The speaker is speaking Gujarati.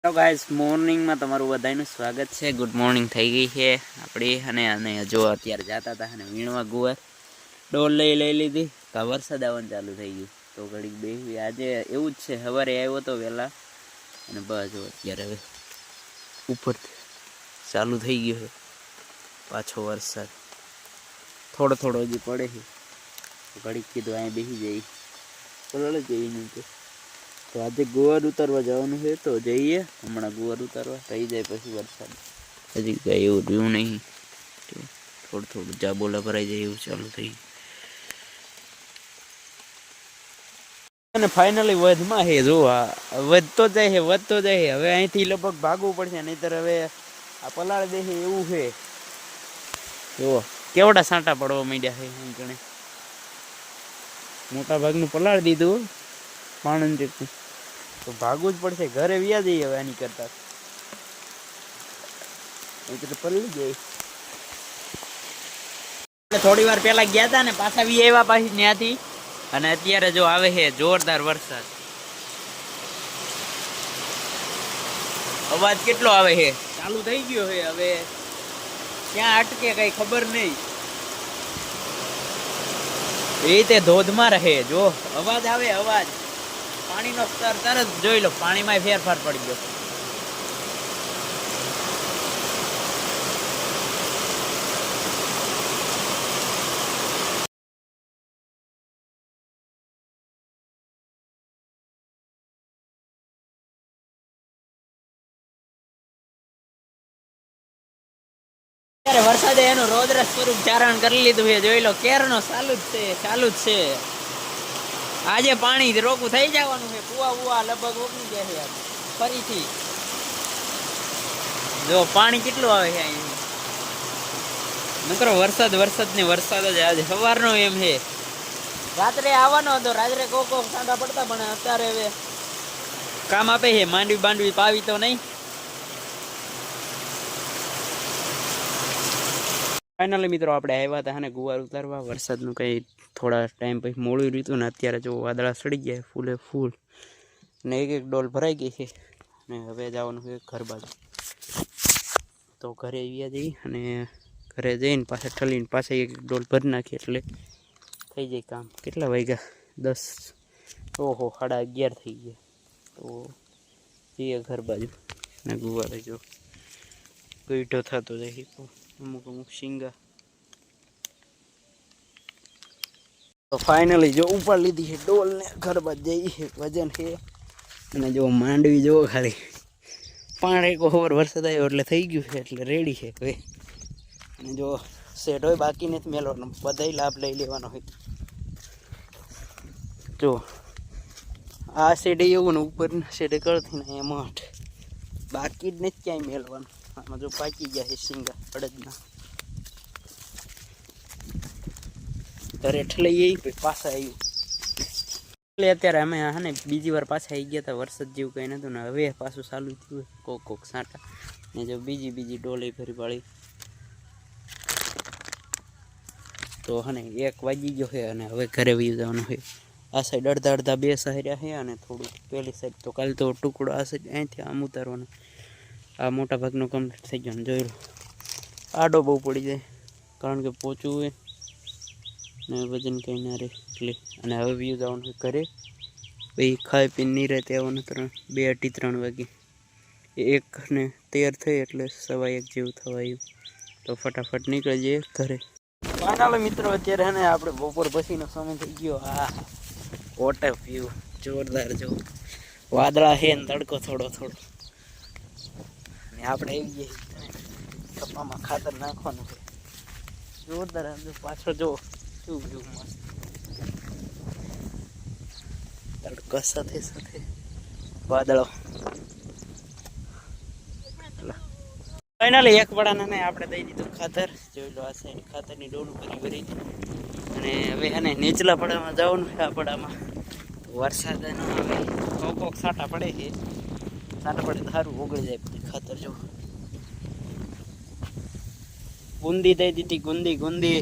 હેલો ગાઈસ, મોર્નિંગમાં તમારું બધાનું સ્વાગત છે. ગુડ મોર્નિંગ થઈ ગઈ છે આપણી. અને જો અત્યારે જતા હતા અને વીણવા ગુવાર ડોલ લઈ લીધી. વરસાદ આવવાનું ચાલુ થઈ ગયું તો ઘડીક બેસી. આજે એવું જ છે, સવારે આવ્યો તો વહેલા અને બસ જો અત્યારે હવે ઉપર ચાલુ થઈ ગયો છે પાછો વરસાદ. થોડો થોડો હજી પડે છે તો ઘડીક કીધું અહીંયા બેસી જાય પલળ જઈ નહીં તો આજે ગુવાર ઉતારવા જવાનું છે તો જઈએ. હમણાં ગુવાર ઉતારવા થઈ જાય પછી વરસાદ હજી કાંઈ એવું રહ્યું નહીં. થોડું થોડું જાબોલા ભરાઈ જાય એવું ચાલુ થઈ અને ફાઇનલી વધમાં છે. જો વધતો જાય છે વધતો જાય છે. હવે અહીંથી લગભગ ભાગવું પડશે, નહીતર હવે આ પલાળ દે છે એવું છે. જુઓ કેવડા સાંટા પડવા માંડ્યા છે. એમ ગણે મોટા ભાગનું પલાળ દીધું પાણી તો ભાગવું જ પડશે. ઘરે વ્યા જઈએ હવે આની કરતા એટલે પલળી જાય. થોડી વાર પેલા ગયા હતા ને પાછા વી આવ્યા પાછી ત્યાંથી અને અત્યારે જો આવે છે જોરદાર વરસાદ. અવાજ કેટલો આવે છે, ચાલુ થઈ ગયો છે. હવે ક્યાં અટકે કઈ ખબર નહીં. એ રીતે ધોધમાં રહે. જો અવાજ આવે, અવાજ પાણીનો સ્તર તરત જોઈ લો, પાણીમાં ફેરફાર પડી ગયો. વરસાદે એનું રૌદ્ર સ્વરૂપ ધારણ કરી લીધું છે. જોઈ લો કેરનો ચાલુ જ છે. આજે પાણી રોકું થઈ જવાનું છે. કુવા લગભગ ઓગળી ગયા છે ફરીથી. જો પાણી કેટલું આવે છે અહીંયા. નકરો વરસાદ જ આજે સવારનો એમ છે. રાત્રે આવવાનો હતો, રાત્રે કોક સાંડા પડતા, પણ અત્યારે હવે કામ આપે છે. માંડવી પાવી તો નહીં. ફાઇનલી મિત્રો આપણે આવ્યા હતા અને ગુવાર ઉતારવા. વરસાદનું કંઈ થોડા ટાઈમ પછી મોડું રહ્યું ને અત્યારે જો વાદળા સડી ગયા ફૂલે ફૂલ ને એક ડોલ ભરાઈ ગઈ છે. અને હવે જવાનું છે ઘર બાજુ. તો ઘરે આવ્યા જઈ અને ઘરે જઈને પાછા ઠલીને પાછા એક ડોલ ભરી નાખીએ એટલે થઈ જાય કામ. કેટલા વાગ્યા? 10. ઓહો 11:30 થઈ ગયા. તો જઈએ ઘર બાજુ. અને ગુવારે જો ગઈઢો થતો જાય અમુક શીંગા. તો ફાઇનલી જો ઉપર લીધી છે ડોલ ને ઘર બાદ જઈ છે. વજન છે અને જો માંડવી જો ખાલી પાણી ઓવર વરસાદ આવ્યો એટલે થઈ ગયું છે, એટલે રેડી છે હવે. અને જો સેટ હોય બાકી નથી મેળવાનો, બધાય લાભ લઈ લેવાનો હોય. જો આ સેડે એવું ને ઉપરના સેડે કરતી ને એમાં બાકી જ નથી ક્યાંય મેળવાનું. આમાં જો પાકી ગયા છે શીંગા અડદના. ઘરે ઠલાઈ પછી પાછા આવ્યું એટલે અત્યારે અમે ને બીજી વાર પાછા આવી ગયા હતા. વરસાદ જેવું કંઈ નહોતું ને હવે પાછું ચાલુ થયું કોક સાંટા ને જો બીજી ડોલે ફરી વાળી. તો હને 1 વાગી ગયો છે અને હવે ઘરે વહી જવાનું છે. આ સાઈડ અડધા 2 સહેર્યા છે અને થોડુંક પેલી સાઈડ તો કાલે તો ટુકડો આ સાઈડ અહીંથી આમ ઉતારવાનો. આ મોટા ભાગનો કમ્પ્લીટ થઈ ગયો. જોઈ લો આડો બહુ પડી જાય કારણ કે પોચું હોય ને વજન કંઈ ના રહે એટલે. અને હવે વ્યૂ જવાનું છે ઘરે. પછી ખાઈ પીને નહીં રહે આવવાનું 2-3 વાગે. 1:13 થઈ એટલે 1:15 જેવું થવાયું. તો ફટાફટ નીકળી જઈએ ઘરે. ફાઇનલી મિત્રો અત્યારે ને આપણે બપોર પછીનો સમય થઈ ગયો. આ વોટર વ્યૂ જોરદાર. જો વાદળા છે ને તડકો થોડો ને આપણે આવી જઈએ કપામાં ખાતર નાખવાનું છે જોરદાર. પાછળ જો શું વ્યૂ મસ્ત. તડકો સાથે વાદળો. ફાઇનલી એક વડાના આપણે દઈ દીધું ખાતર. જોઈ લો આ સાઈડ ખાતરની ડોલું ભરી અને હવે એને નીચલા પડામાં જવાનું છે. આ પડામાં વરસાદ કોક સાટા પડે છે. સાટા પડે તો સારું ઓગળી જાય પછી ખાતર. જો ગુંદી દઈ દીધી, ગુંદી